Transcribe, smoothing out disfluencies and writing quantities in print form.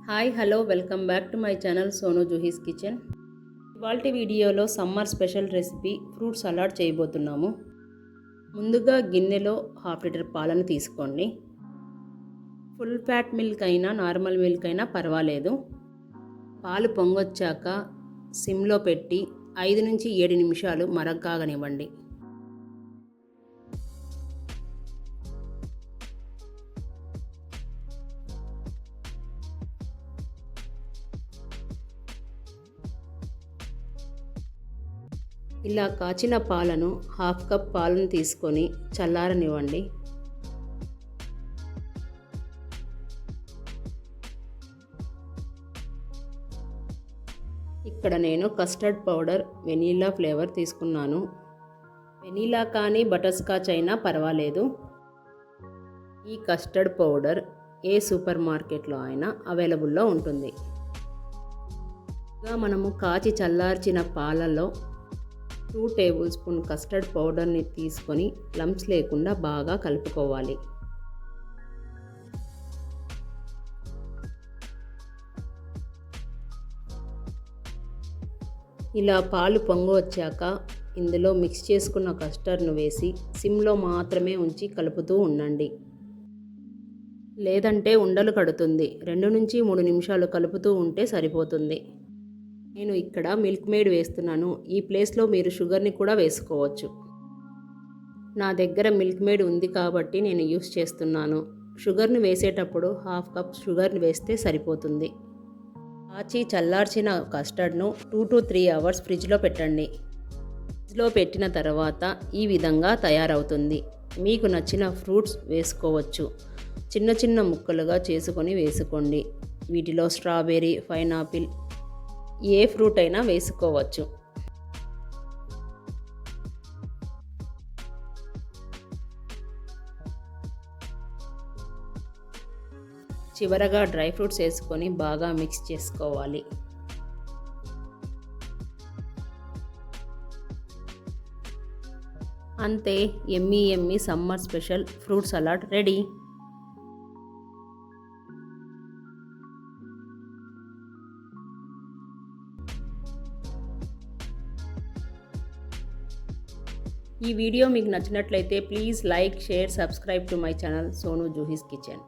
Hi hello welcome back to my channel Sonu Juhi's kitchen. ఇవాల్టి వీడియోలో summer special recipe fruit salad చేయబోతున్నాము. ముందుగా గిన్నెలో 1/2 లీటర్ పాలను తీసుకోండి. ఫుల్ ఫ్యాట్ మిల్క్ అయినా నార్మల్ మిల్క్ అయినా పర్వాలేదు. పాలు పొంగొచ్చాక సిమ్లో పెట్టి 5 నుంచి 7 నిమిషాలు మరగ్గాగనివ్వండి. ఇలా కాచిన పాలను 1/2 కప్ పాలను తీసుకొని చల్లారనివ్వండి. ఇక్కడ నేను కస్టర్డ్ పౌడర్ వెనీలా ఫ్లేవర్ తీసుకున్నాను. వెనీలా కానీ బటర్ స్కాచ్ అయినా పర్వాలేదు. ఈ కస్టర్డ్ పౌడర్ ఏ సూపర్ మార్కెట్లో అయినా అవైలబుల్లో ఉంటుంది. మనము కాచి చల్లార్చిన పాలలో 2 టేబుల్ స్పూన్ కస్టర్డ్ పౌడర్ని తీసుకొని లంప్స్ లేకుండా బాగా కలుపుకోవాలి. ఇలా పాలు పొంగు వచ్చాక ఇందులో మిక్స్ చేసుకున్న కస్టర్డ్ను వేసి సిమ్లో మాత్రమే ఉంచి కలుపుతూ ఉండండి. లేదంటే ఉండలు కడుతుంది. 2 నుంచి 3 నిమిషాలు కలుపుతూ ఉంటే సరిపోతుంది. నేను ఇక్కడ మిల్క్ మేడ్ వేస్తున్నాను. ఈ ప్లేస్లో మీరు షుగర్ని కూడా వేసుకోవచ్చు. నా దగ్గర మిల్క్ మేడ్ ఉంది కాబట్టి నేను యూస్ చేస్తున్నాను. షుగర్ని వేసేటప్పుడు 1/2 కప్ షుగర్ని వేస్తే సరిపోతుంది. కాచి చల్లార్చిన కస్టర్డ్ను 2 to 3 అవర్స్ ఫ్రిడ్జ్లో పెట్టండి. ఫ్రిడ్జ్లో పెట్టిన తర్వాత ఈ విధంగా తయారవుతుంది. మీకు నచ్చిన ఫ్రూట్స్ వేసుకోవచ్చు. చిన్న చిన్న ముక్కలుగా చేసుకొని వేసుకోండి. వీటిలో స్ట్రాబెర్రీ, పైనాపిల్ ఏ ఫ్రూట్ అయినా వేసుకోవచ్చు. చివరగా డ్రై ఫ్రూట్స్ వేసుకొని బాగా మిక్స్ చేసుకోవాలి. అంతే, yummy yummy summer special fruit salad ready. ఈ వీడియో మీకు నచ్చినట్లయితే please like, share, subscribe to my channel Sonu Juhi's kitchen.